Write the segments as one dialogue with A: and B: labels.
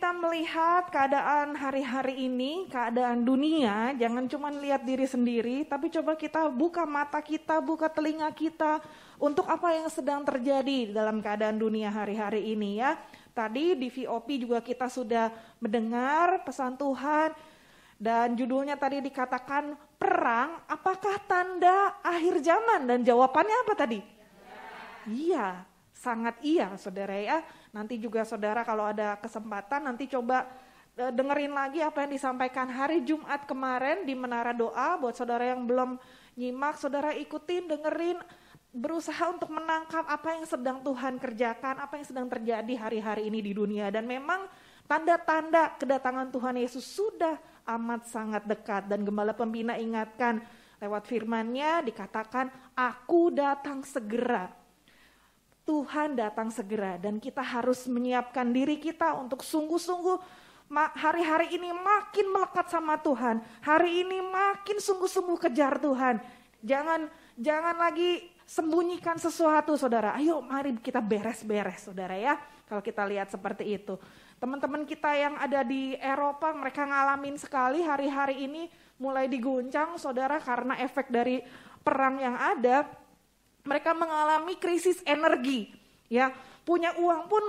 A: kita melihat keadaan hari-hari ini, keadaan dunia, jangan cuma lihat diri sendiri, tapi coba kita buka mata kita, buka telinga kita untuk apa yang sedang terjadi dalam keadaan dunia hari-hari ini ya. Tadi di VOP juga kita sudah mendengar pesan Tuhan dan judulnya tadi dikatakan perang, apakah tanda akhir zaman? Dan jawabannya apa tadi? Iya, sangat iya saudara ya. Nanti juga saudara kalau ada kesempatan nanti coba dengerin lagi apa yang disampaikan hari Jumat kemarin di Menara Doa. Buat saudara yang belum nyimak, saudara ikutin, dengerin, berusaha untuk menangkap apa yang sedang Tuhan kerjakan, apa yang sedang terjadi hari-hari ini di dunia. Dan memang tanda-tanda kedatangan Tuhan Yesus sudah amat sangat dekat. Dan Gembala Pembina ingatkan lewat firman-Nya dikatakan, aku datang segera. Tuhan datang segera dan kita harus menyiapkan diri kita untuk sungguh-sungguh hari-hari ini makin melekat sama Tuhan. Hari ini makin sungguh-sungguh kejar Tuhan. Jangan lagi sembunyikan sesuatu saudara. Ayo mari kita beres-beres saudara ya. Kalau kita lihat seperti itu. Teman-teman kita yang ada di Eropa mereka ngalamin sekali hari-hari ini mulai diguncang saudara karena efek dari perang yang ada. Mereka mengalami krisis energi, ya punya uang pun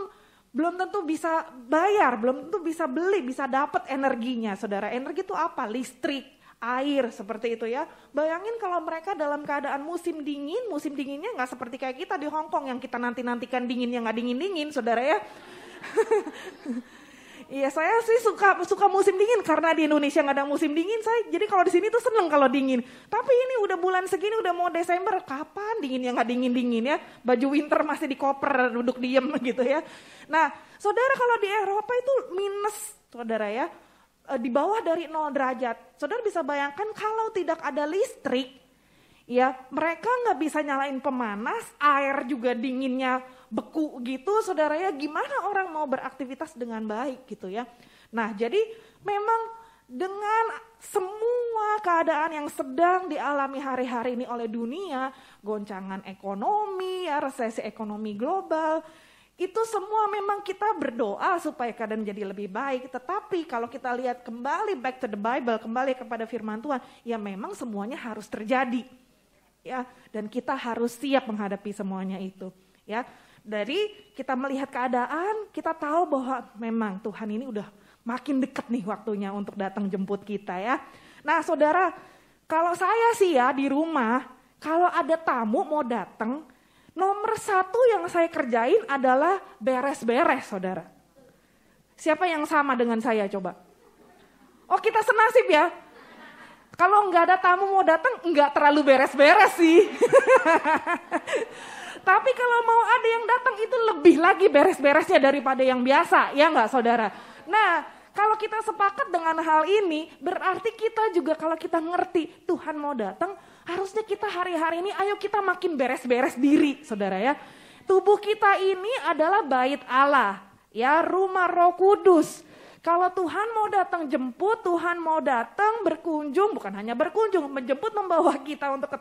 A: belum tentu bisa bayar, belum tentu bisa beli, bisa dapat energinya, saudara. Energi itu apa? Listrik, air, seperti itu ya. Bayangin kalau mereka dalam keadaan musim dinginnya nggak seperti kayak kita di Hong Kong yang kita nantikan dinginnya nggak dingin, saudara ya. Iya saya sih suka musim dingin karena di Indonesia nggak ada musim dingin jadi kalau di sini tuh seneng kalau dingin. Tapi ini udah bulan segini udah mau Desember, kapan dinginnya nggak dingin ya? Baju winter masih di koper duduk diem gitu ya. Nah saudara kalau di Eropa itu minus saudara ya, di bawah dari 0 derajat. Saudara bisa bayangkan kalau tidak ada listrik, ya mereka nggak bisa nyalain pemanas, air juga dinginnya beku gitu saudara ya, gimana orang mau beraktivitas dengan baik gitu ya. Nah jadi memang dengan semua keadaan yang sedang dialami hari-hari ini oleh dunia, goncangan ekonomi ya, resesi ekonomi global, itu semua memang kita berdoa supaya keadaan jadi lebih baik. Tetapi kalau kita lihat kembali back to the Bible, kembali kepada firman Tuhan, ya memang semuanya harus terjadi. Ya, dan kita harus siap menghadapi semuanya itu ya. Dari kita melihat keadaan, kita tahu bahwa memang Tuhan ini udah makin dekat nih waktunya untuk datang jemput kita ya. Nah saudara, kalau saya sih ya di rumah, kalau ada tamu mau datang, nomor 1 yang saya kerjain adalah beres-beres saudara. Siapa yang sama dengan saya coba? Oh kita senasib ya. Kalau nggak ada tamu mau datang, nggak terlalu beres-beres sih. Tapi kalau mau ada yang datang itu lebih lagi beres-beresnya daripada yang biasa, ya nggak saudara? Nah, kalau kita sepakat dengan hal ini, berarti kita juga kalau kita ngerti Tuhan mau datang, harusnya kita hari-hari ini ayo kita makin beres-beres diri, saudara ya. Tubuh kita ini adalah bait Allah, ya rumah Roh Kudus. Kalau Tuhan mau datang jemput, Tuhan mau datang berkunjung, bukan hanya berkunjung, menjemput membawa kita untuk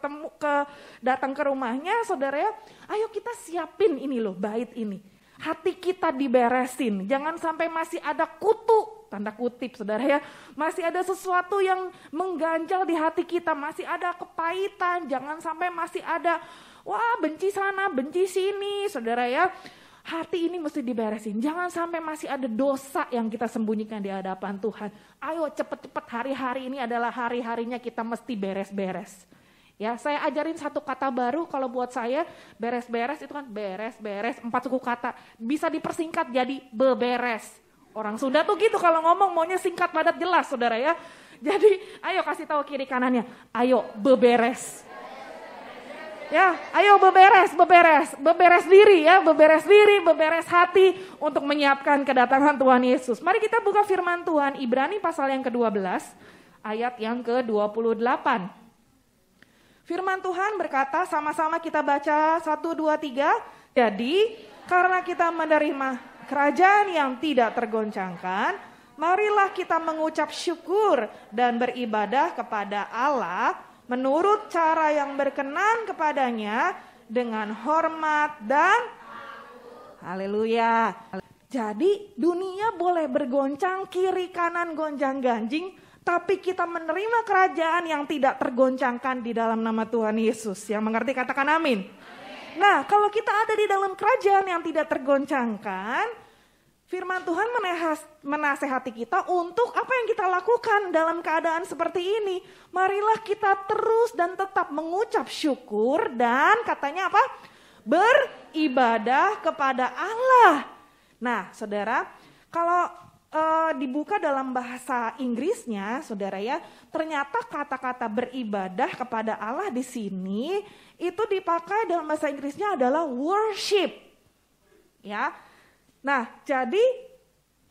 A: datang ke rumahnya, saudara ya. Ayo kita siapin ini loh, bait ini. Hati kita diberesin, jangan sampai masih ada kutu, tanda kutip saudara ya. Masih ada sesuatu yang mengganjal di hati kita, masih ada kepahitan, jangan sampai masih ada, wah benci sana, benci sini, saudara ya. Hati ini mesti diberesin, jangan sampai masih ada dosa yang kita sembunyikan di hadapan Tuhan. Ayo cepet-cepet, hari-hari ini adalah hari-harinya kita mesti beres-beres. Ya, saya ajarin satu kata baru kalau buat saya, beres-beres itu kan beres-beres, 4 suku kata. Bisa dipersingkat jadi beberes. Orang Sunda tuh gitu kalau ngomong maunya singkat padat jelas saudara ya. Jadi ayo kasih tahu kiri kanannya, ayo beberes. Ya, ayo beberes diri ya, beberes hati untuk menyiapkan kedatangan Tuhan Yesus. Mari kita buka firman Tuhan, Ibrani pasal yang ke-12, ayat yang ke-28. Firman Tuhan berkata, sama-sama kita baca 1, 2, 3. Jadi, karena kita menerima kerajaan yang tidak tergoncangkan, marilah kita mengucap syukur dan beribadah kepada Allah menurut cara yang berkenan kepadanya dengan hormat dan haleluya. Jadi dunia boleh bergoncang kiri kanan gonjang ganjing, tapi kita menerima kerajaan yang tidak tergoncangkan di dalam nama Tuhan Yesus. Yang mengerti katakan amin. Nah, kalau kita ada di dalam kerajaan yang tidak tergoncangkan, firman Tuhan menasehati kita untuk apa yang kita lakukan dalam keadaan seperti ini. Marilah kita terus dan tetap mengucap syukur dan katanya apa? Beribadah kepada Allah. Nah, saudara, kalau dibuka dalam bahasa Inggrisnya, saudara ya, ternyata kata-kata beribadah kepada Allah di sini itu dipakai dalam bahasa Inggrisnya adalah worship. Ya. Nah, jadi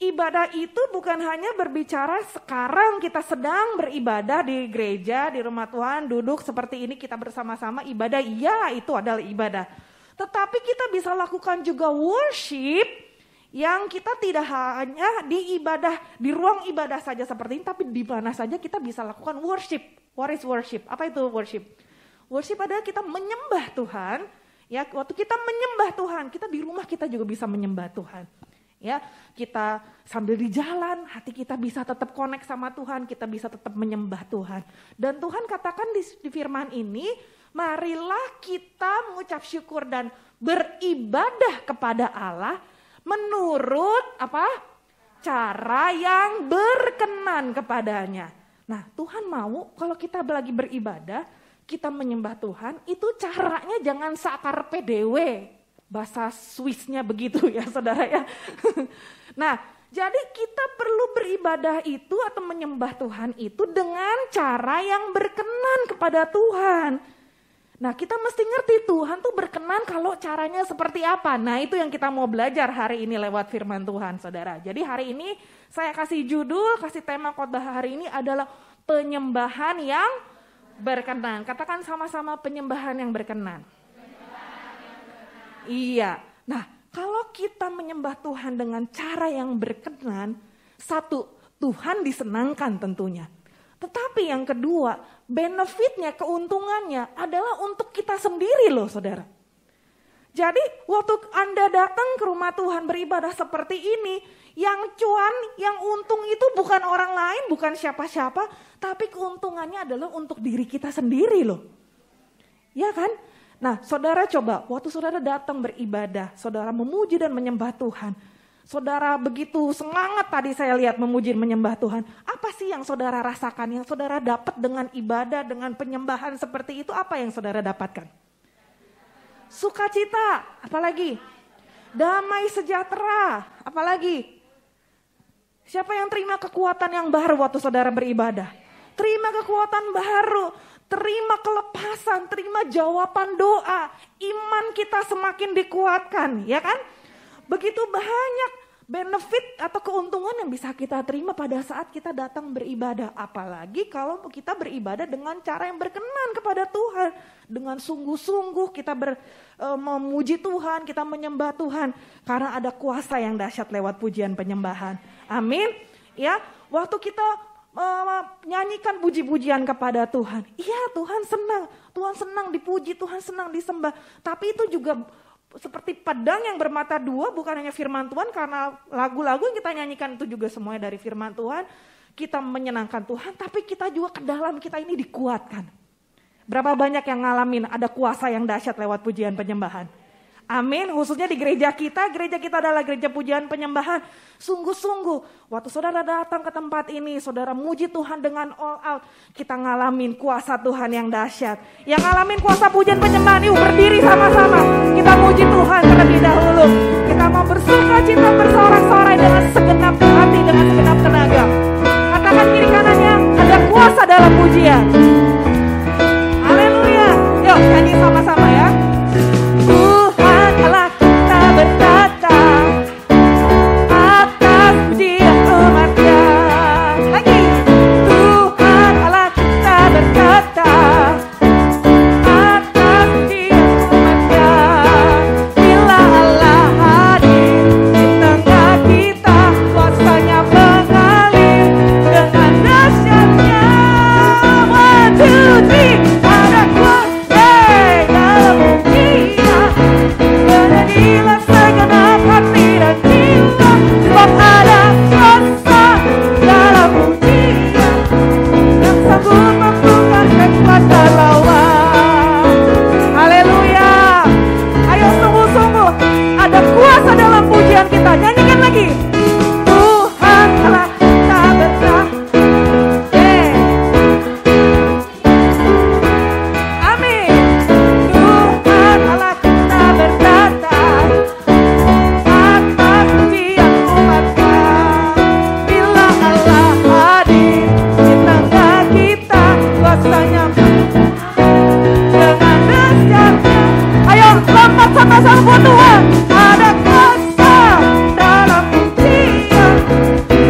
A: ibadah itu bukan hanya berbicara sekarang kita sedang beribadah di gereja, di rumah Tuhan, duduk seperti ini kita bersama-sama ibadah, iya itu adalah ibadah. Tetapi kita bisa lakukan juga worship yang kita tidak hanya di ibadah, di ruang ibadah saja seperti ini, tapi di mana saja kita bisa lakukan worship. What is worship? Apa itu worship? Worship adalah kita menyembah Tuhan. Ya, waktu kita menyembah Tuhan, kita di rumah kita juga bisa menyembah Tuhan. Ya, kita sambil di jalan, hati kita bisa tetap connect sama Tuhan, kita bisa tetap menyembah Tuhan. Dan Tuhan katakan di firman ini, marilah kita mengucap syukur dan beribadah kepada Allah menurut apa? Cara yang berkenan kepadanya. Nah, Tuhan mau kalau kita lagi beribadah, kita menyembah Tuhan, itu caranya jangan sakar PDW. Bahasa Swissnya begitu ya, saudara ya. Nah, jadi kita perlu beribadah itu atau menyembah Tuhan itu dengan cara yang berkenan kepada Tuhan. Nah, kita mesti ngerti Tuhan tuh berkenan kalau caranya seperti apa. Nah, itu yang kita mau belajar hari ini lewat firman Tuhan, saudara. Jadi hari ini saya kasih judul, kasih tema khotbah hari ini adalah penyembahan yang berkenan. Katakan sama-sama penyembahan yang berkenan. Iya. Nah, kalau kita menyembah Tuhan dengan cara yang berkenan, satu, Tuhan disenangkan tentunya. Tetapi yang kedua, benefitnya, keuntungannya adalah untuk kita sendiri loh, saudara. Jadi waktu Anda datang ke rumah Tuhan beribadah seperti ini, yang cuan, yang untung itu bukan orang lain, bukan siapa-siapa, tapi keuntungannya adalah untuk diri kita sendiri loh. Ya kan? Nah, saudara coba, waktu saudara datang beribadah, saudara memuji dan menyembah Tuhan, saudara begitu semangat tadi saya lihat memuji menyembah Tuhan. Apa sih yang saudara rasakan, yang saudara dapat dengan ibadah, dengan penyembahan seperti itu? Apa yang saudara dapatkan? Sukacita, apalagi? Damai sejahtera, apalagi? Siapa yang terima kekuatan yang baru waktu saudara beribadah? Terima kekuatan baru, terima kelepasan, terima jawaban doa. Iman kita semakin dikuatkan, ya kan? Begitu banyak benefit atau keuntungan yang bisa kita terima pada saat kita datang beribadah. Apalagi kalau kita beribadah dengan cara yang berkenan kepada Tuhan. Dengan sungguh-sungguh kita memuji Tuhan, kita menyembah Tuhan. Karena ada kuasa yang dahsyat lewat pujian penyembahan. Amin. Ya, waktu kita nyanyikan puji-pujian kepada Tuhan. Iya, Tuhan senang dipuji, Tuhan senang disembah. Tapi itu juga seperti pedang yang bermata dua, bukan hanya firman Tuhan, karena lagu-lagu yang kita nyanyikan itu juga semuanya dari firman Tuhan. Kita menyenangkan Tuhan, tapi kita juga ke dalam kita ini dikuatkan. Berapa banyak yang ngalamin ada kuasa yang dahsyat lewat pujian penyembahan. Amin, khususnya di gereja kita adalah gereja pujian penyembahan. Sungguh-sungguh, waktu saudara datang ke tempat ini, saudara muji Tuhan dengan all out. Kita ngalamin kuasa Tuhan yang dahsyat. Yang ngalamin kuasa pujian penyembahan, yuk berdiri sama-sama. Kita muji Tuhan terlebih dahulu. Kita mau bersuka cita bersorak-sorai dengan segenap hati, dengan segenap tenaga. Katakan kiri kanannya, ada kuasa dalam pujian. Haleluya. Yuk nyanyi sama-sama ya. sanggup membungkam kekuatan lawan. Haleluya. Ayo sungguh-sungguh ada kuasa dalam pujian kita. Nyanyikan lagi. Tuhan telah tak berkah. Amin. Tuhan telah tak berkata atas pujian umatnya. Bila Allah hadir di tengah kita, kuasanya dengan dahsyatnya. Ayo lompat sama-sama buat Tuhan. Ada kuasa dalam pujian.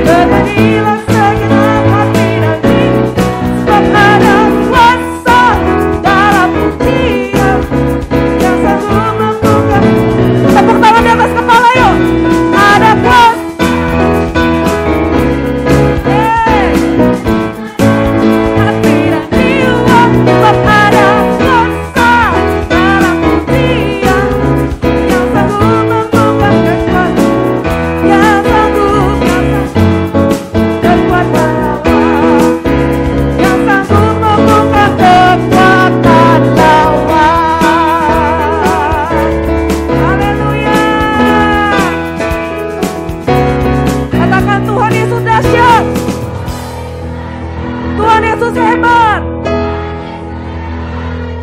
A: Bernyanyilah segenap hati dan jiwa, sebab ada kuasa dalam pujian yang sanggup membungkam. Tepuk tangan di atas kepala yuk. Ada kuasa. Hati dan jiwa, sebab ada kuasa dalam pujian yang sanggup membungkam kekuatan. Yang sanggup kekuatan lawan. Yang sanggup membungkam kekuatan lawan. Haleluya. Katakan Tuhan Yesus dahsyat. Tuhan Yesus hebat.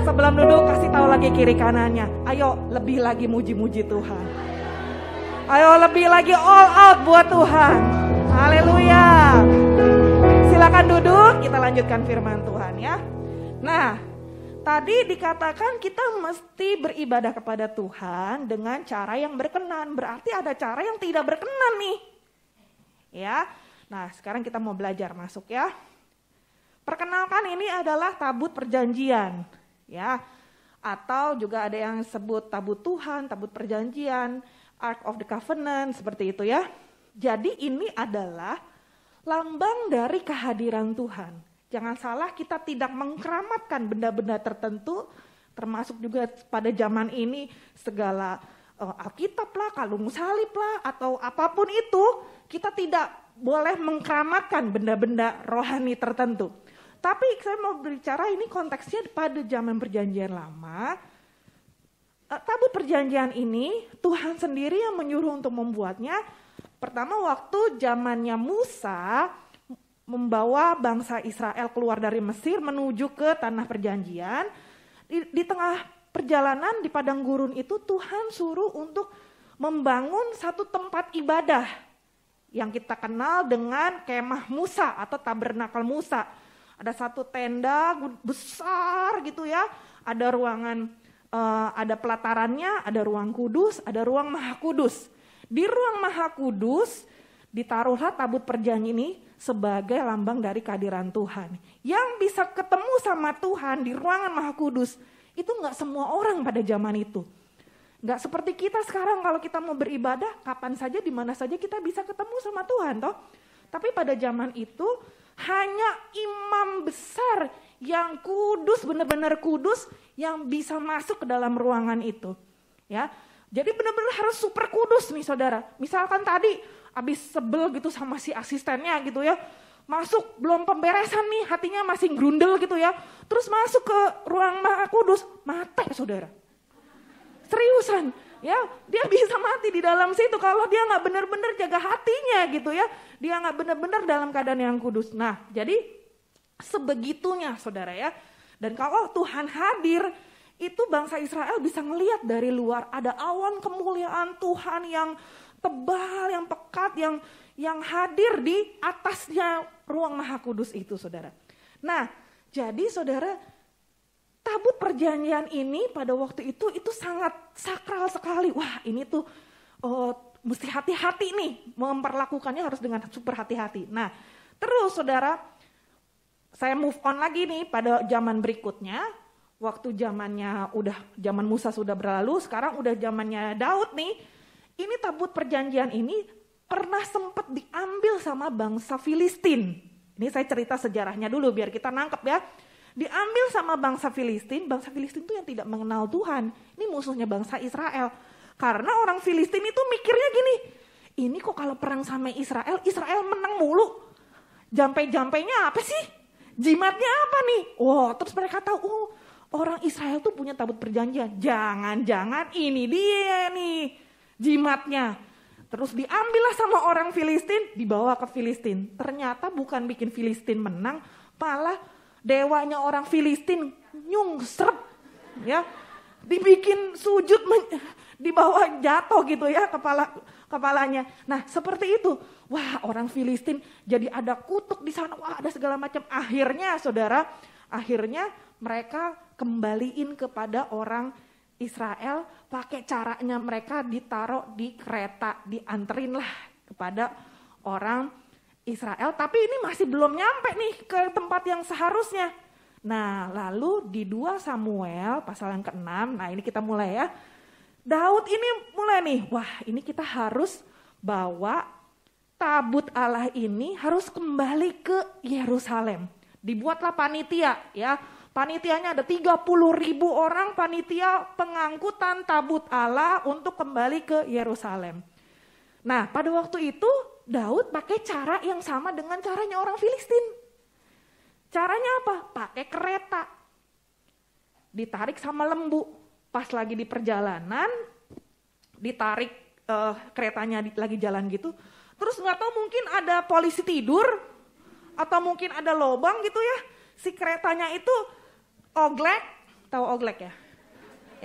A: Sebelum duduk kasih tahu lagi kiri kanannya. Ayo lebih lagi muji-muji Tuhan. Ayo lebih lagi all out buat Tuhan. Haleluya. Silakan duduk, kita lanjutkan firman Tuhan ya. Nah, tadi dikatakan kita mesti beribadah kepada Tuhan dengan cara yang berkenan. Berarti ada cara yang tidak berkenan nih. Ya. Nah, sekarang kita mau belajar masuk ya. Perkenalkan ini adalah tabut perjanjian, ya. Atau juga ada yang sebut tabut Tuhan, tabut perjanjian, Ark of the Covenant, seperti itu ya. Jadi ini adalah lambang dari kehadiran Tuhan. Jangan salah, kita tidak mengkeramatkan benda-benda tertentu, termasuk juga pada zaman ini segala Alkitab lah, kalung salib lah, atau apapun itu, kita tidak boleh mengkeramatkan benda-benda rohani tertentu. Tapi saya mau berbicara ini konteksnya pada zaman perjanjian lama. Tabut perjanjian ini Tuhan sendiri yang menyuruh untuk membuatnya. Pertama waktu zamannya Musa membawa bangsa Israel keluar dari Mesir menuju ke tanah perjanjian. Di tengah perjalanan di padang gurun itu Tuhan suruh untuk membangun satu tempat ibadah yang kita kenal dengan kemah Musa atau tabernakel Musa. Ada satu tenda besar gitu ya, ada ruangan, ada pelatarannya, ada ruang kudus, ada ruang maha kudus. Di ruang maha kudus ditaruhlah tabut perjanjian ini sebagai lambang dari kehadiran Tuhan. Yang bisa ketemu sama Tuhan di ruangan maha kudus, itu gak semua orang pada zaman itu. Gak seperti kita sekarang kalau kita mau beribadah, kapan saja, di mana saja kita bisa ketemu sama Tuhan toh. Tapi pada zaman itu, hanya imam besar yang kudus, benar-benar kudus, yang bisa masuk ke dalam ruangan itu. Ya, jadi benar-benar harus super kudus nih saudara. Misalkan tadi habis sebel gitu sama si asistennya gitu ya, masuk belum pemberesan nih, hatinya masih grundel gitu ya, terus masuk ke ruang maha kudus, mati saudara. Seriusan. Ya, dia bisa mati di dalam situ kalau dia nggak benar-benar jaga hatinya gitu ya. Dia nggak benar-benar dalam keadaan yang kudus. Nah, jadi sebegitunya saudara ya. Dan kalau Tuhan hadir, itu bangsa Israel bisa ngelihat dari luar ada awan kemuliaan Tuhan yang tebal, yang pekat, yang hadir di atasnya ruang maha kudus itu saudara. Nah, jadi saudara, tabut perjanjian ini pada waktu itu sangat sakral sekali. Wah, ini tuh mesti hati-hati nih, memperlakukannya harus dengan super hati-hati. Nah, terus saudara, saya move on lagi nih pada zaman berikutnya. Waktu zaman Musa sudah berlalu, sekarang udah zamannya Daud nih. Ini tabut perjanjian ini pernah sempat diambil sama bangsa Filistin. Ini saya cerita sejarahnya dulu biar kita nangkep ya. Diambil sama bangsa Filistin itu yang tidak mengenal Tuhan. Ini musuhnya bangsa Israel. Karena orang Filistin itu mikirnya gini, ini kok kalau perang sama Israel menang mulu. Jampe-jampenya apa sih? Jimatnya apa nih? Oh, terus mereka tahu, oh orang Israel tuh punya tabut perjanjian. Jangan-jangan ini dia nih jimatnya. Terus diambillah sama orang Filistin, dibawa ke Filistin. Ternyata bukan bikin Filistin menang, malah dewanya orang Filistin nyungsrep, ya, dibikin sujud, dibawa jatuh gitu ya kepalanya. Nah seperti itu, wah orang Filistin jadi ada kutuk di sana, wah ada segala macam. Akhirnya saudara, mereka kembaliin kepada orang Israel pakai caranya mereka ditaruh di kereta, dianterin lah kepada orang Israel. Tapi ini masih belum nyampe nih ke tempat yang seharusnya. Nah lalu di 2 Samuel pasal yang ke-6, nah ini kita mulai ya. Daud ini mulai nih, wah ini kita harus bawa tabut Allah ini harus kembali ke Yerusalem. Dibuatlah panitia ya. Panitianya ada 30.000 orang, panitia pengangkutan tabut Allah untuk kembali ke Yerusalem. Nah pada waktu itu Daud pakai cara yang sama dengan caranya orang Filistin. Caranya apa? Pakai kereta. Ditarik sama lembu. Pas lagi di perjalanan, ditarik keretanya lagi jalan gitu. Terus gak tahu mungkin ada polisi tidur, atau mungkin ada lobang gitu ya. Si keretanya itu oglek, tahu oglek ya?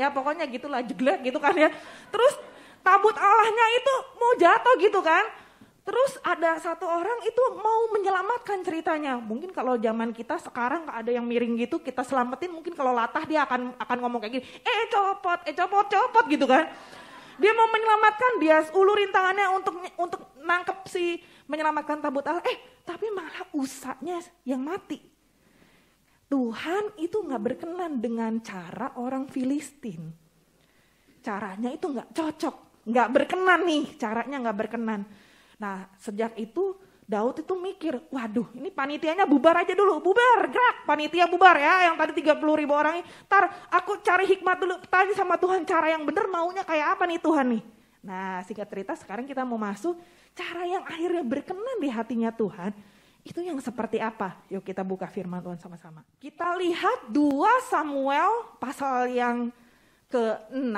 A: Ya pokoknya gitulah, jeglek gitu kan ya. Terus tabut Allahnya itu mau jatuh gitu kan. Terus ada satu orang itu mau menyelamatkan ceritanya. Mungkin kalau zaman kita sekarang ada yang miring gitu, kita selamatin, mungkin kalau latah dia akan ngomong kayak gini, copot gitu kan. Dia mau menyelamatkan, dia ulurin tangannya untuk nangkep si menyelamatkan tabut Allah. Tapi malah usahanya yang mati. Tuhan itu gak berkenan dengan cara orang Filistin. Caranya itu gak cocok, gak berkenan nih, caranya gak berkenan. Nah sejak itu Daud itu mikir, waduh ini panitianya bubar aja dulu, bubar, gerak, panitia bubar ya, yang tadi 30.000 orang ini. Ntar aku cari hikmat dulu, tanya sama Tuhan cara yang benar maunya kayak apa nih Tuhan nih. Nah singkat cerita sekarang kita mau masuk cara yang akhirnya berkenan di hatinya Tuhan. Itu yang seperti apa? Yuk kita buka firman Tuhan sama-sama. Kita lihat 2 Samuel pasal yang ke-6,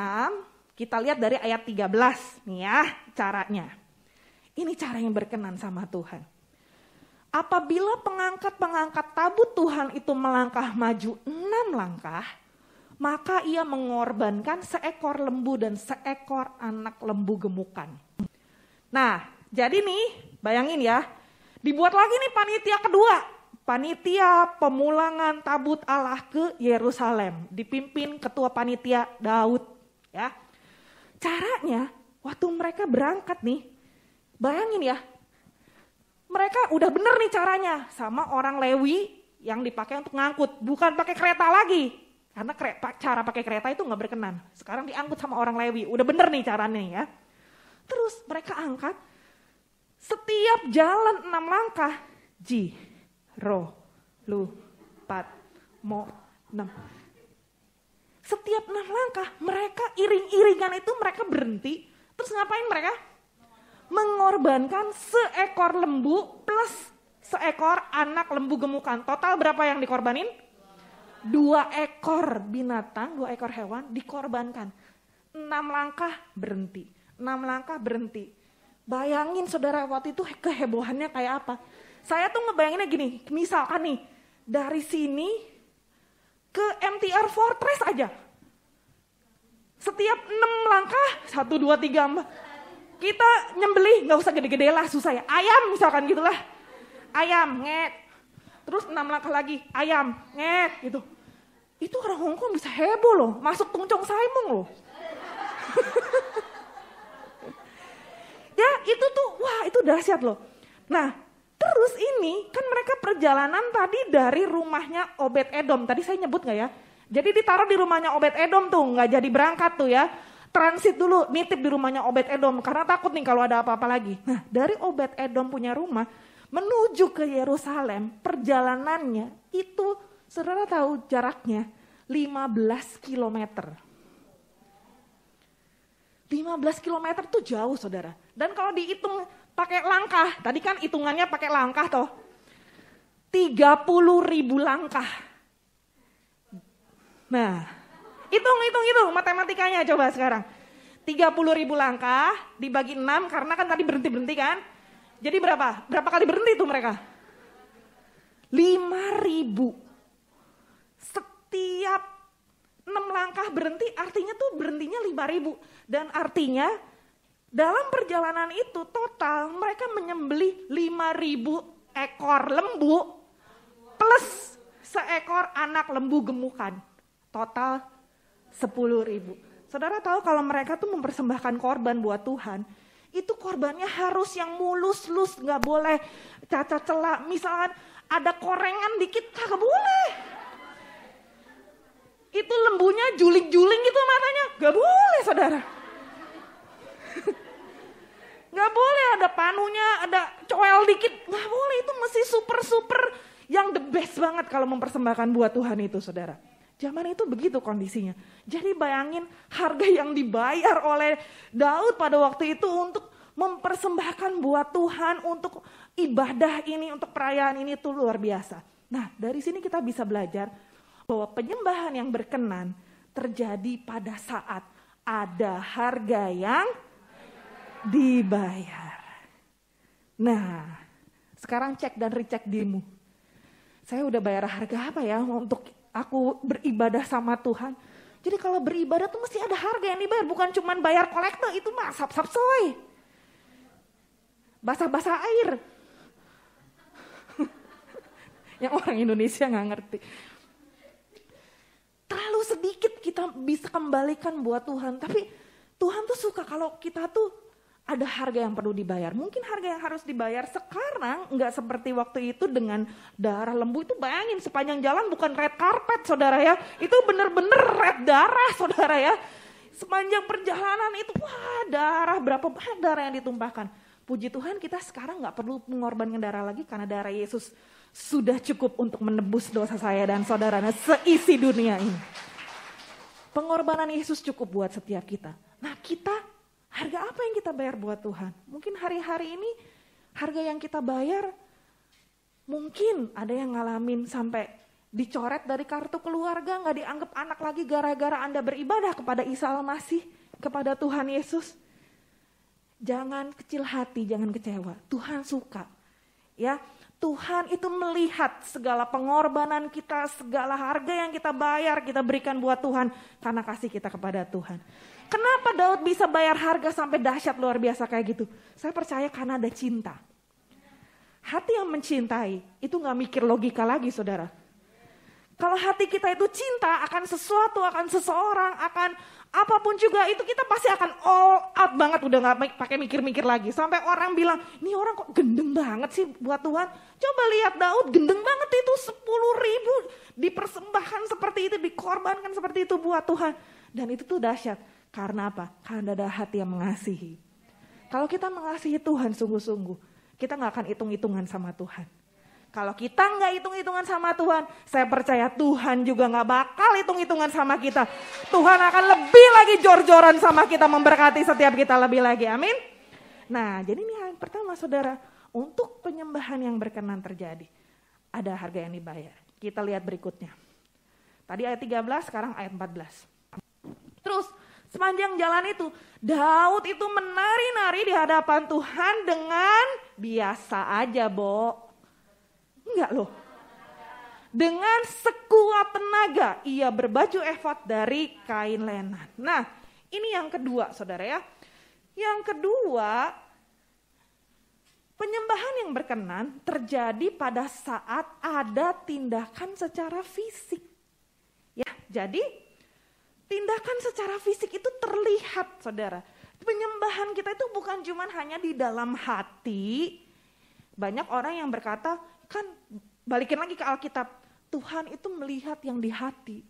A: kita lihat dari ayat 13 nih ya caranya. Ini cara yang berkenan sama Tuhan. Apabila pengangkat-pengangkat tabut Tuhan itu melangkah maju 6 langkah, maka ia mengorbankan seekor lembu dan seekor anak lembu gemukan. Nah, jadi nih, bayangin ya, dibuat lagi nih panitia kedua. Panitia pemulangan tabut Allah ke Yerusalem, dipimpin ketua panitia Daud. Ya, caranya waktu mereka berangkat nih, bayangin ya, mereka udah bener nih caranya sama orang Lewi yang dipakai untuk ngangkut, bukan pakai kereta lagi, karena cara pakai kereta itu nggak berkenan. Sekarang diangkut sama orang Lewi, udah bener nih caranya ya. Terus mereka angkat, setiap jalan 6 langkah, ji, ro, lu, pat, mo, 6. Setiap 6 langkah, mereka iring-iringan itu mereka berhenti, terus ngapain mereka? Mengorbankan seekor lembu plus seekor anak lembu gemukan. Total berapa yang dikorbanin? 2 ekor binatang, 2 ekor hewan dikorbankan. 6 langkah berhenti, 6 langkah berhenti. Bayangin saudara waktu itu kehebohannya kayak apa. Saya tuh ngebayanginnya gini, misalkan nih dari sini ke MTR Fortress aja. Setiap 6 langkah, 1, 2, 3, 4. Kita nyembelih, gak usah gede-gede lah, susah ya. Ayam misalkan gitulah. Ayam, nget. Terus 6 langkah lagi, ayam, nget gitu. Itu orang Hongkong bisa heboh loh, masuk Tungcong Saimong loh. Ya itu tuh, wah itu dahsyat loh. Nah terus ini, kan mereka perjalanan tadi dari rumahnya Obed Edom. Tadi saya nyebut gak ya? Jadi ditaruh di rumahnya Obed Edom tuh, gak jadi berangkat tuh ya. Transit dulu, nitip di rumahnya Obed Edom karena takut nih kalau ada apa-apa lagi. Nah dari Obed Edom punya rumah menuju ke Yerusalem, perjalanannya itu saudara tahu jaraknya 15 kilometer. 15 kilometer tuh jauh saudara. Dan kalau dihitung pakai langkah, tadi kan hitungannya pakai langkah toh. 30.000 langkah. Nah, hitung matematikanya coba sekarang. 30.000 langkah dibagi 6 karena kan tadi berhenti kan. Jadi berapa? Berapa kali berhenti itu mereka? 5.000. Setiap 6 langkah berhenti artinya tuh berhentinya 5.000. Dan artinya dalam perjalanan itu total mereka menyembelih 5.000 ekor lembu plus seekor anak lembu gemukan. Total 10.000. Saudara tahu kalau mereka tuh mempersembahkan korban buat Tuhan, itu korbannya harus yang mulus-lus, gak boleh cacat celak. Misalkan ada korengan dikit, kagak boleh. Itu lembunya juling-juling gitu matanya, gak boleh saudara. Gak boleh ada panunya, ada coel dikit, gak boleh. Itu mesti super-super yang the best banget kalau mempersembahkan buat Tuhan itu saudara. Zaman itu begitu kondisinya. Jadi bayangin harga yang dibayar oleh Daud pada waktu itu untuk mempersembahkan buat Tuhan, untuk ibadah ini, untuk perayaan ini itu luar biasa. Nah dari sini kita bisa belajar bahwa penyembahan yang berkenan terjadi pada saat ada harga yang dibayar. Nah sekarang cek dan recheck dirimu. Saya udah bayar harga apa ya untuk aku beribadah sama Tuhan. Jadi kalau beribadah tuh mesti ada harga yang dibayar. Bukan cuma bayar kolektor, itu mah sap-sap soy. Basah-basah air. Yang orang Indonesia gak ngerti. Terlalu sedikit kita bisa kembalikan buat Tuhan. Tapi Tuhan tuh suka kalau kita tuh ada harga yang perlu dibayar. Mungkin harga yang harus dibayar sekarang nggak seperti waktu itu dengan darah lembu. Itu bayangin sepanjang jalan bukan red carpet saudara ya. Itu bener-bener red darah saudara ya. Sepanjang perjalanan itu wah darah, berapa banyak darah yang ditumpahkan. Puji Tuhan kita sekarang nggak perlu mengorbankan darah lagi karena darah Yesus sudah cukup untuk menebus dosa saya dan saudaranya seisi dunia ini. Pengorbanan Yesus cukup buat setiap kita. Nah kita harga apa yang kita bayar buat Tuhan? Mungkin hari-hari ini harga yang kita bayar mungkin ada yang ngalamin sampai dicoret dari kartu keluarga, gak dianggap anak lagi gara-gara Anda beribadah kepada Isa Al-Masih, kepada Tuhan Yesus. Jangan kecil hati, jangan kecewa. Tuhan suka. Ya, Tuhan itu melihat segala pengorbanan kita, segala harga yang kita bayar, kita berikan buat Tuhan karena kasih kita kepada Tuhan. Kenapa Daud bisa bayar harga sampai dahsyat luar biasa kayak gitu? Saya percaya karena ada cinta. Hati yang mencintai itu gak mikir logika lagi saudara. Kalau hati kita itu cinta akan sesuatu, akan seseorang, akan apapun juga itu kita pasti akan all out banget. Udah gak pakai mikir-mikir lagi. Sampai orang bilang, ini orang kok gendeng banget sih buat Tuhan. Coba lihat Daud gendeng banget itu 10.000 dipersembahkan seperti itu, dikorbankan seperti itu buat Tuhan. Dan itu tuh dahsyat. Karena apa? Karena ada hati yang mengasihi. Kalau kita mengasihi Tuhan sungguh-sungguh, kita gak akan hitung-hitungan sama Tuhan. Kalau kita gak hitung-hitungan sama Tuhan, saya percaya Tuhan juga gak bakal hitung-hitungan sama kita. Tuhan akan lebih lagi jor-joran sama kita, memberkati setiap kita lebih lagi. Amin. Nah jadi ini yang pertama saudara, untuk penyembahan yang berkenan terjadi, ada harga yang dibayar. Kita lihat berikutnya. Tadi ayat 13, sekarang ayat 14. Terus sepanjang jalan itu, Daud itu menari-nari di hadapan Tuhan dengan biasa aja, Bo. Enggak loh. Dengan sekuat tenaga, ia berbaju efod dari kain lenan. Nah, ini yang kedua, saudara ya. Yang kedua, penyembahan yang berkenan terjadi pada saat ada tindakan secara fisik. Ya, jadi tindakan secara fisik itu terlihat, saudara. Penyembahan kita itu bukan cuma hanya di dalam hati. Banyak orang yang berkata, kan balikin lagi ke Alkitab, Tuhan itu melihat yang di hati.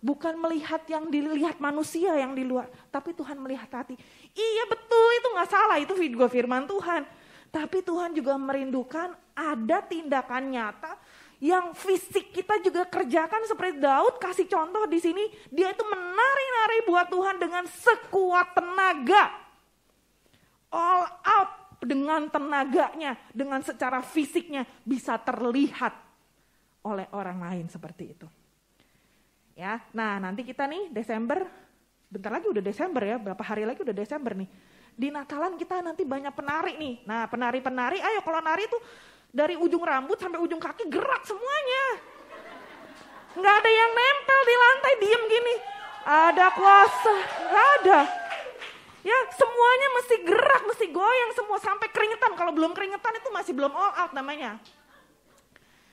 A: Bukan melihat yang dilihat manusia yang di luar, tapi Tuhan melihat hati. Iya betul, itu gak salah, itu juga firman Tuhan. Tapi Tuhan juga merindukan ada tindakan nyata yang fisik kita juga kerjakan seperti Daud kasih contoh di sini. Dia itu menari-nari buat Tuhan dengan sekuat tenaga. All out dengan tenaganya, dengan secara fisiknya bisa terlihat oleh orang lain seperti itu. Ya, nah nanti kita nih Desember, bentar lagi udah Desember ya, berapa hari lagi udah Desember nih. Di Natalan kita nanti banyak penari nih. Nah penari-penari, ayo kalau nari tuh dari ujung rambut sampai ujung kaki gerak semuanya. Nggak ada yang nempel di lantai diem gini. Ada kuasa, nggak ada. Ya semuanya mesti gerak, mesti goyang semua sampai keringetan. Kalau belum keringetan itu masih belum all out namanya.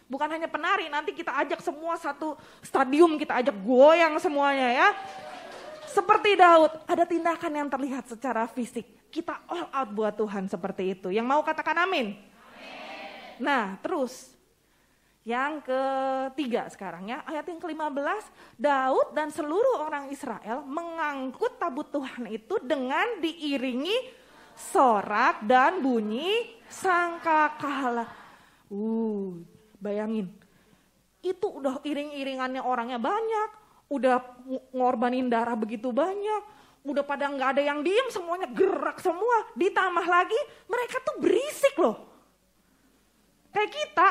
A: Bukan hanya penari, nanti kita ajak semua satu stadium, kita ajak goyang semuanya ya. Seperti Daud, ada tindakan yang terlihat secara fisik. Kita all out buat Tuhan seperti itu. Yang mau katakan amin? Amin. Nah terus, yang ketiga sekarang ya, ayat yang ke-15, Daud dan seluruh orang Israel mengangkut tabut Tuhan itu dengan diiringi sorak dan bunyi sangkakala. Bayangin, itu udah iring-iringannya orangnya banyak, udah ngorbanin darah begitu banyak, udah pada nggak ada yang diem, semuanya gerak semua. Ditambah lagi mereka tuh berisik loh, kayak kita.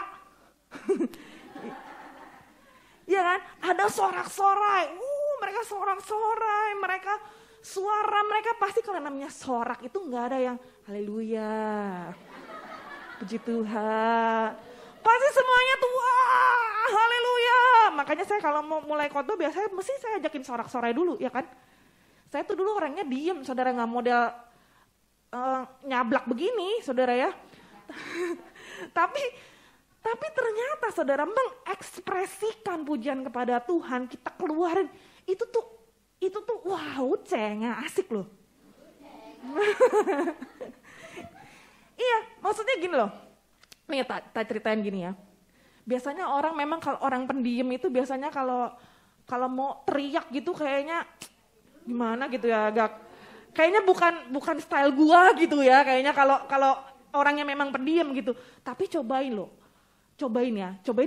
A: Ya kan, ada sorak-sorai, mereka sorak-sorai, mereka suara mereka pasti kalau namanya sorak itu nggak ada yang haleluya, puji Tuhan, pasti semuanya tuh wah haleluya. Makanya saya kalau mau mulai khotbah biasanya mesti saya ajakin sorak-sorai dulu ya kan. Saya tuh dulu orangnya diem, saudara, nggak model nyablak begini saudara ya. Tapi ternyata saudara mengekspresikan pujian kepada Tuhan, kita keluarin, itu tuh wow cengah asik loh. Iya, maksudnya gini loh. Nih tak ceritain gini ya. Biasanya orang memang kalau orang pendiam itu biasanya kalau mau teriak gitu kayaknya gimana gitu ya, agak kayaknya bukan style gua gitu ya, kayaknya kalau orangnya memang pendiam gitu. Tapi cobain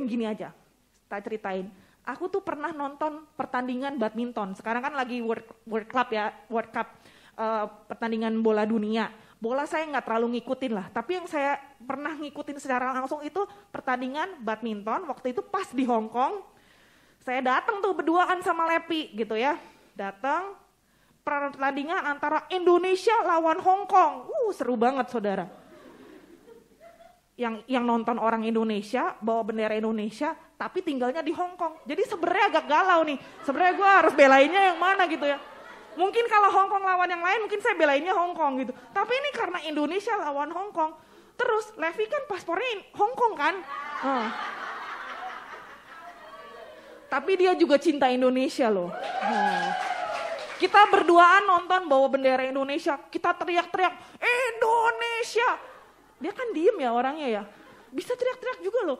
A: gini aja, tak ceritain. Aku tuh pernah nonton pertandingan badminton, sekarang kan lagi World Cup, pertandingan bola dunia. Bola saya nggak terlalu ngikutin lah, tapi yang saya pernah ngikutin secara langsung itu pertandingan badminton, waktu itu pas di Hong Kong. Saya datang tuh berduaan sama Lepi gitu ya, datang pertandingan antara Indonesia lawan Hong Kong, seru banget saudara. Yang nonton orang Indonesia, bawa bendera Indonesia, tapi tinggalnya di Hong Kong. Jadi sebenarnya agak galau nih. Sebenarnya gue harus belainnya yang mana gitu ya. Mungkin kalau Hong Kong lawan yang lain, mungkin saya belainnya Hong Kong gitu. Tapi ini karena Indonesia lawan Hong Kong. Terus Levi kan paspornya Hong Kong kan. Tapi dia juga cinta Indonesia loh. Kita berduaan nonton bawa bendera Indonesia. Kita teriak-teriak, Indonesia. Dia kan diem ya orangnya ya, bisa teriak-teriak juga loh.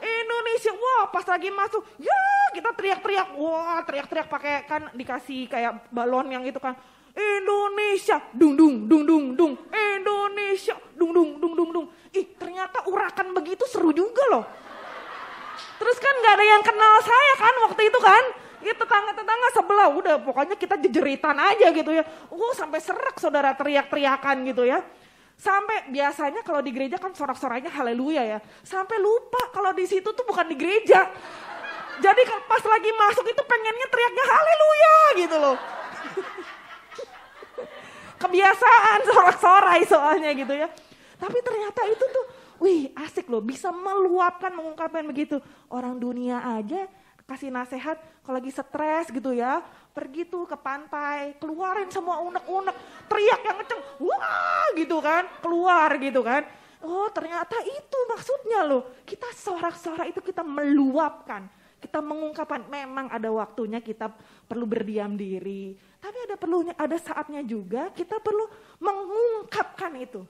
A: Indonesia, wah pas lagi masuk, ya kita teriak-teriak, wah teriak-teriak pakai kan dikasih kayak balon yang itu kan. Indonesia, dung dung dung dung dung, Indonesia, dung dung dung dung dung. Ternyata urakan begitu seru juga loh. Terus kan nggak ada yang kenal saya kan waktu itu kan. Tetangga-tetangga sebelah, udah pokoknya kita jejeritan aja gitu ya. Sampai serak saudara teriak-teriakan gitu ya. Sampai biasanya kalau di gereja kan sorak-soranya haleluya ya. Sampai lupa kalau di situ tuh bukan di gereja. Jadi pas lagi masuk itu pengennya teriaknya haleluya gitu loh. Kebiasaan sorak-sorai soalnya gitu ya. Tapi ternyata itu tuh, asik loh, bisa meluapkan, mengungkapkan begitu. Orang dunia aja kasih nasihat kalau lagi stres gitu ya, pergi tuh ke pantai, keluarin semua unek-unek, teriak yang kenceng, wah gitu kan, keluar gitu kan. Ternyata itu maksudnya loh, kita sorak-sorak itu kita meluapkan, kita mengungkapkan. Memang ada waktunya kita perlu berdiam diri, tapi ada saatnya juga kita perlu mengungkapkan itu.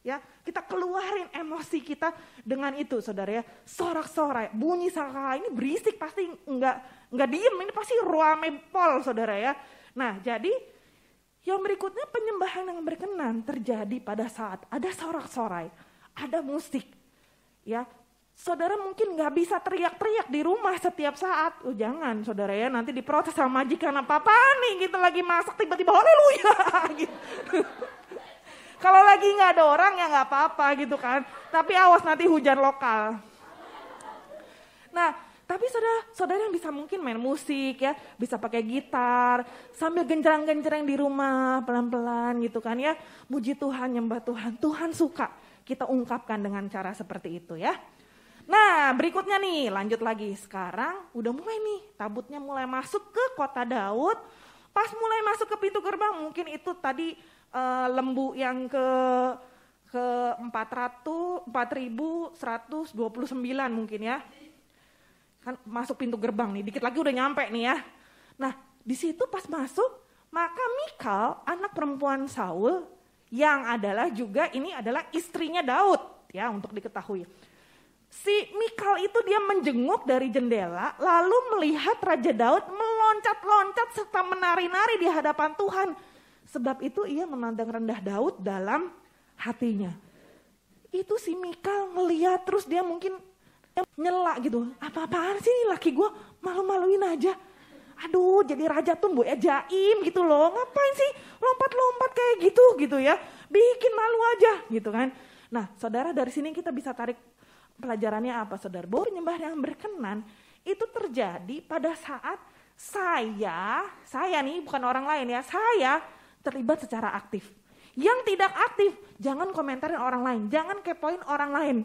A: Ya, kita keluarin emosi kita dengan itu, saudara ya. Sorak-sorai, bunyi sangkakala ini berisik, pasti enggak diem, ini pasti ruame pol, saudara ya. Nah, jadi yang berikutnya penyembahan yang berkenan terjadi pada saat ada sorak-sorai, ada musik. Ya, saudara mungkin nggak bisa teriak-teriak di rumah setiap saat. Jangan, saudara ya, nanti diprotes sama majikan apa nih, gitu lagi masak tiba-tiba haleluya gitu. Kalau lagi nggak ada orang ya nggak apa-apa gitu kan. Tapi awas nanti hujan lokal. Nah, tapi saudara yang bisa mungkin main musik ya, bisa pakai gitar, sambil genjreng-genjreng di rumah pelan-pelan gitu kan ya. Muji Tuhan, nyembah Tuhan, Tuhan suka kita ungkapkan dengan cara seperti itu ya. Nah berikutnya nih, lanjut lagi. Sekarang udah mulai nih, tabutnya mulai masuk ke kota Daud. Pas mulai masuk ke pintu gerbang, mungkin itu tadi lembu yang ke 4129 mungkin ya. Kan masuk pintu gerbang nih, dikit lagi udah nyampe nih ya. Nah, di situ pas masuk, maka Mikal, anak perempuan Saul, yang adalah juga ini adalah istrinya Daud, ya untuk diketahui. Si Mikal itu dia menjenguk dari jendela, lalu melihat Raja Daud meloncat-loncat serta menari-nari di hadapan Tuhan. Sebab itu ia memandang rendah Daud dalam hatinya. Itu si Mikal ngeliat, terus dia mungkin nyela gitu, apa-apaan sih nih laki gue malu-maluin aja. Aduh jadi raja tuh mbok jaim gitu loh, ngapain sih lompat-lompat kayak gitu ya, bikin malu aja gitu kan. Nah saudara dari sini kita bisa tarik pelajarannya apa saudara, bahwa penyembah yang berkenan itu terjadi pada saat saya nih bukan orang lain ya, saya terlibat secara aktif. Yang tidak aktif jangan komentarin orang lain, jangan kepoin orang lain.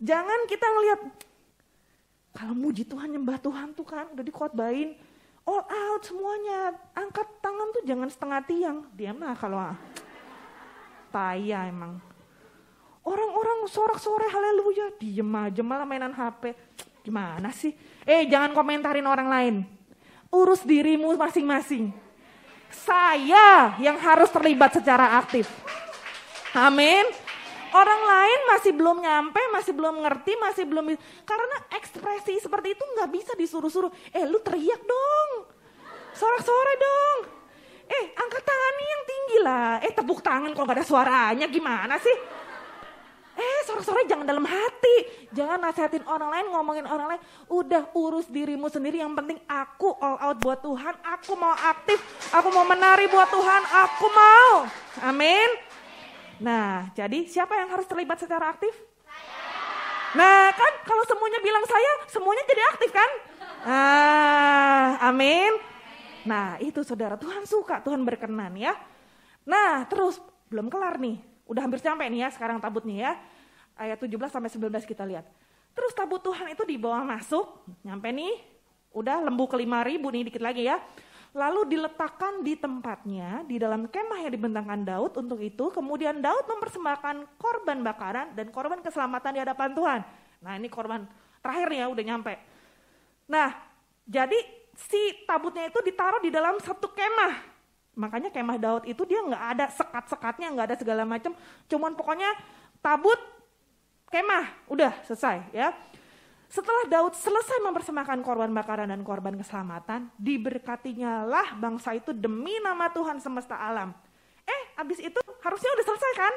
A: Jangan kita ngelihat, kalau muji Tuhan, nyembah Tuhan tuh kan udah dikhotbahin, all out semuanya, angkat tangan tuh jangan setengah tiang, diam lah kalau payah emang. Orang-orang sorak-sorai haleluya, diem aja malah mainan HP, gimana sih? Jangan komentarin orang lain, urus dirimu masing-masing. Saya yang harus terlibat secara aktif, amin. Orang lain masih belum nyampe, masih belum ngerti, masih belum, karena ekspresi seperti itu nggak bisa disuruh-suruh. Lu teriak dong, sorak-sorai dong. Angkat tangannya yang tinggi lah. Tepuk tangan kalau nggak ada suaranya gimana sih? Sorak-sorai jangan dalam hati. Jangan nasihatin orang lain, ngomongin orang lain. Udah urus dirimu sendiri, yang penting aku all out buat Tuhan. Aku mau aktif, aku mau menari buat Tuhan, aku mau. Amin. Nah, jadi siapa yang harus terlibat secara aktif? Saya. Nah, kan kalau semuanya bilang saya, semuanya jadi aktif kan? Amin. Nah, itu saudara, Tuhan suka, Tuhan berkenan ya. Nah, terus belum kelar nih. Udah hampir sampai nih ya sekarang tabutnya ya. Ayat 17 sampai 19 kita lihat. Terus tabut Tuhan itu dibawa masuk, nyampe nih. Udah lembu ke 5.000 nih dikit lagi ya. Lalu diletakkan di tempatnya di dalam kemah yang dibentangkan Daud untuk itu. Kemudian Daud mempersembahkan korban bakaran dan korban keselamatan di hadapan Tuhan. Nah ini korban terakhir ya udah nyampe. Nah jadi si tabutnya itu ditaruh di dalam satu kemah. Makanya kemah Daud itu dia nggak ada sekat-sekatnya, nggak ada segala macam. Cuman pokoknya tabut kemah udah selesai ya. Setelah Daud selesai mempersembahkan korban bakaran dan korban keselamatan, diberkatinya lah bangsa itu demi nama Tuhan semesta alam. Abis itu harusnya udah selesai kan?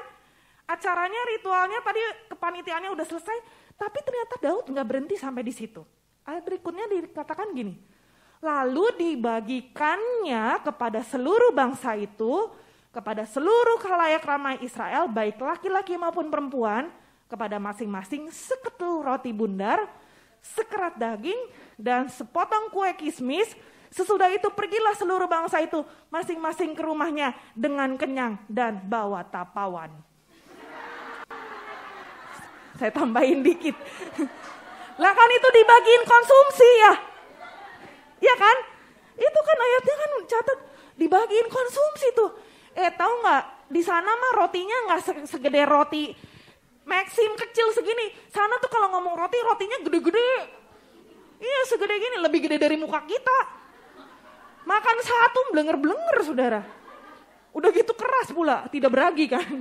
A: Acaranya, ritualnya, tadi kepanitiaannya udah selesai, tapi ternyata Daud nggak berhenti sampai di situ. Ayat berikutnya dikatakan gini, lalu dibagikannya kepada seluruh bangsa itu, kepada seluruh khalayak ramai Israel, baik laki-laki maupun perempuan, kepada masing-masing seketul roti bundar, sekerat daging, dan sepotong kue kismis. Sesudah itu pergilah seluruh bangsa itu masing-masing ke rumahnya dengan kenyang dan bawa tapawan. Saya tambahin dikit. Lah kan itu dibagiin konsumsi ya. Iya kan? Itu kan ayatnya kan catat dibagiin konsumsi tuh. Tahu nggak? Di sana mah rotinya nggak segede roti Maxim kecil segini. Sana tuh kalau ngomong roti, rotinya gede-gede. Iya segede gini, lebih gede dari muka kita. Makan satu blenger-blenger saudara. Udah gitu keras pula, tidak beragi kan.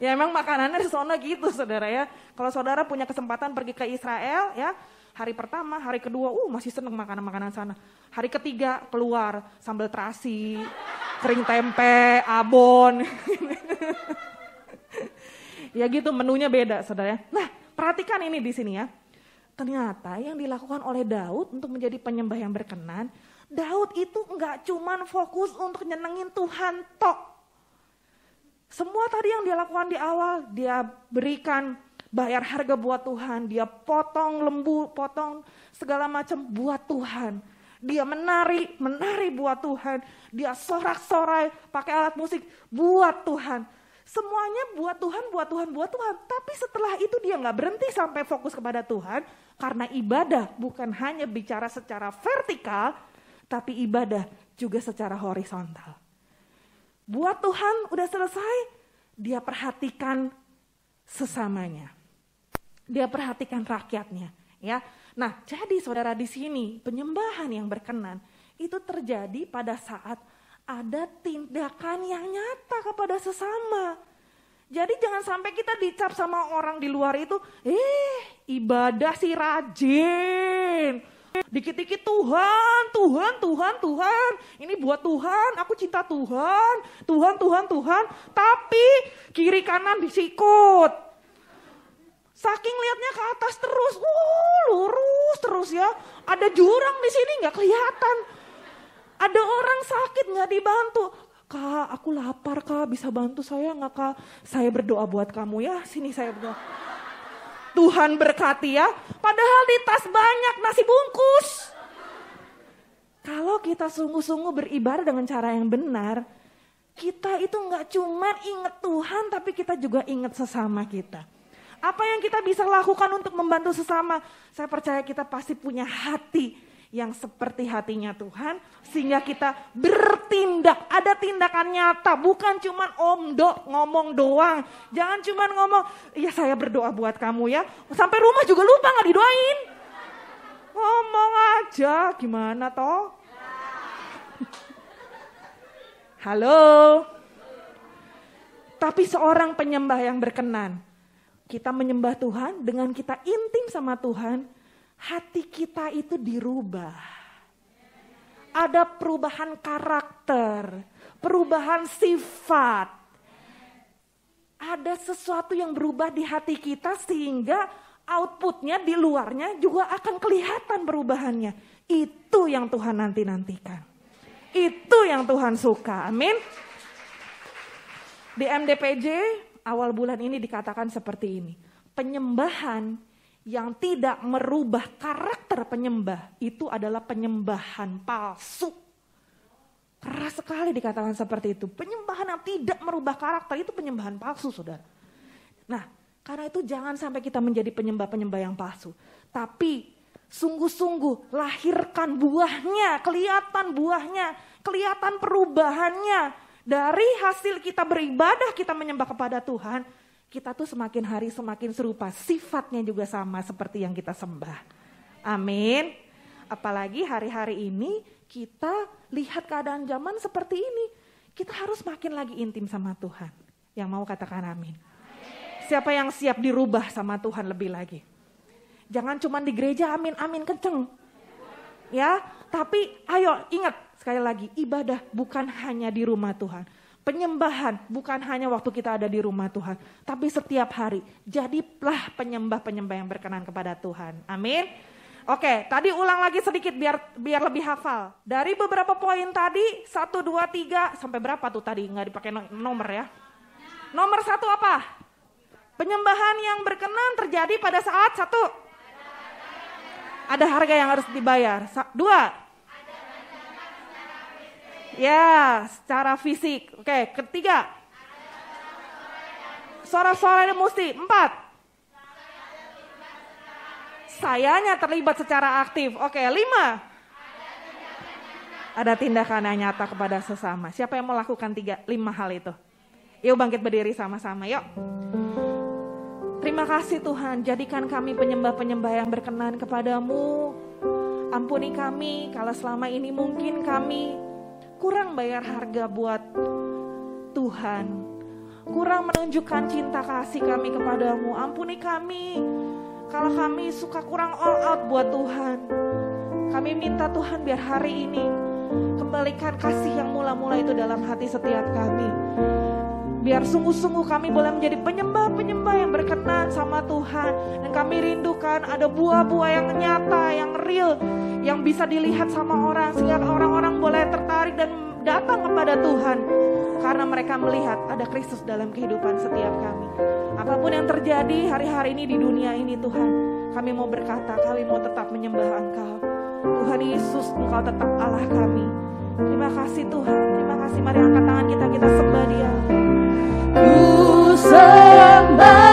A: Ya emang makanannya di sana gitu saudara ya. Kalau saudara punya kesempatan pergi ke Israel ya, hari pertama, hari kedua, masih seneng makanan-makanan sana. Hari ketiga keluar sambal terasi, kering tempe, abon. Ya gitu menunya beda saudara. Nah perhatikan ini di sini ya. Ternyata yang dilakukan oleh Daud untuk menjadi penyembah yang berkenan, Daud itu enggak cuman fokus untuk nyenengin Tuhan tok. Semua tadi yang dia lakukan di awal, dia berikan bayar harga buat Tuhan. Dia potong lembu, potong segala macam buat Tuhan. Dia menari buat Tuhan. Dia sorak-sorai pakai alat musik buat Tuhan. Semuanya buat Tuhan, buat Tuhan, buat Tuhan. Tapi setelah itu dia gak berhenti sampai fokus kepada Tuhan. Karena ibadah bukan hanya bicara secara vertikal, tapi ibadah juga secara horizontal. Buat Tuhan udah selesai, dia perhatikan sesamanya. Dia perhatikan rakyatnya, ya. Nah, jadi saudara di sini penyembahan yang berkenan itu terjadi pada saat ada tindakan yang nyata kepada sesama. Jadi jangan sampai kita dicap sama orang di luar itu, ibadah si rajin. Dikit-dikit Tuhan. Ini buat Tuhan, aku cinta Tuhan. Tuhan. Tapi kiri kanan disikut. Saking lihatnya ke atas terus, lurus terus ya. Ada jurang di sini nggak kelihatan. Ada orang sakit nggak dibantu. Kak, aku lapar kak, bisa bantu saya nggak kak? Saya berdoa buat kamu ya, sini saya berdoa. Tuhan berkati ya, padahal di tas banyak nasi bungkus. Kalau kita sungguh-sungguh beribadah dengan cara yang benar, kita itu nggak cuma ingat Tuhan, tapi kita juga ingat sesama kita. Apa yang kita bisa lakukan untuk membantu sesama? Saya percaya kita pasti punya hati yang seperti hatinya Tuhan, sehingga kita bertindak, ada tindakan nyata, bukan cuman ngomong doang. Jangan cuman ngomong, iya saya berdoa buat kamu ya, sampai rumah juga lupa gak didoain. Ngomong aja, gimana toh? Halo. Tapi seorang penyembah yang berkenan, kita menyembah Tuhan dengan kita intim sama Tuhan, hati kita itu dirubah. Ada perubahan karakter, perubahan sifat. Ada sesuatu yang berubah di hati kita sehingga outputnya di luarnya juga akan kelihatan perubahannya. Itu yang Tuhan nantikan. Itu yang Tuhan suka. Amin. Di MDPJ awal bulan ini dikatakan seperti ini. Penyembahan yang tidak merubah karakter penyembah itu adalah penyembahan palsu. Keras sekali dikatakan seperti itu. Penyembahan yang tidak merubah karakter itu penyembahan palsu, saudara. Nah, karena itu jangan sampai kita menjadi penyembah-penyembah yang palsu. Tapi sungguh-sungguh lahirkan buahnya, kelihatan perubahannya. Dari hasil kita beribadah, kita menyembah kepada Tuhan, kita tuh semakin hari semakin serupa, sifatnya juga sama seperti yang kita sembah. Amin. Apalagi hari-hari ini kita lihat keadaan zaman seperti ini, kita harus makin lagi intim sama Tuhan. Yang mau katakan amin. Siapa yang siap dirubah sama Tuhan lebih lagi? Jangan cuma di gereja amin kenceng. Ya, tapi ayo ingat sekali lagi, ibadah bukan hanya di rumah Tuhan. Penyembahan bukan hanya waktu kita ada di rumah Tuhan, tapi setiap hari. Jadilah penyembah-penyembah yang berkenan kepada Tuhan. Amin. Oke, tadi ulang lagi sedikit biar lebih hafal. Dari beberapa poin tadi, 1, 2, 3, sampai berapa tuh tadi? Nggak dipakai nomor ya. Nomor 1 apa? Penyembahan yang berkenan terjadi pada saat 1. Ada harga yang harus dibayar. 2. Ya, secara fisik. Oke, 3. Sorak-sorai dan musik. 4. Sayanya terlibat secara aktif. Oke, 5. Ada tindakan yang nyata kepada sesama. Siapa yang melakukan 5 hal itu? Yuk bangkit berdiri sama-sama, yuk. Terima kasih Tuhan, jadikan kami penyembah-penyembah yang berkenan kepadamu. Ampuni kami kalau selama ini mungkin kami kurang bayar harga buat Tuhan. Kurang menunjukkan cinta kasih kami kepadamu. Ampuni kami kalau kami suka kurang all out buat Tuhan. Kami minta Tuhan biar hari ini kembalikan kasih yang mula-mula itu dalam hati setiap kami. Biar sungguh-sungguh kami boleh menjadi penyembah-penyembah yang berkenan sama Tuhan. Dan kami rindukan ada buah-buah yang nyata, yang real, yang bisa dilihat sama orang. Sehingga orang-orang boleh tertarik datang kepada Tuhan karena mereka melihat ada Kristus dalam kehidupan setiap kami. Apapun yang terjadi hari-hari ini di dunia ini Tuhan, kami mau berkata, kami mau tetap menyembah Engkau. Tuhan Yesus, Engkau tetap Allah kami. Terima kasih Tuhan, terima kasih. Mari angkat tangan kita sembah Dia. Ku sembah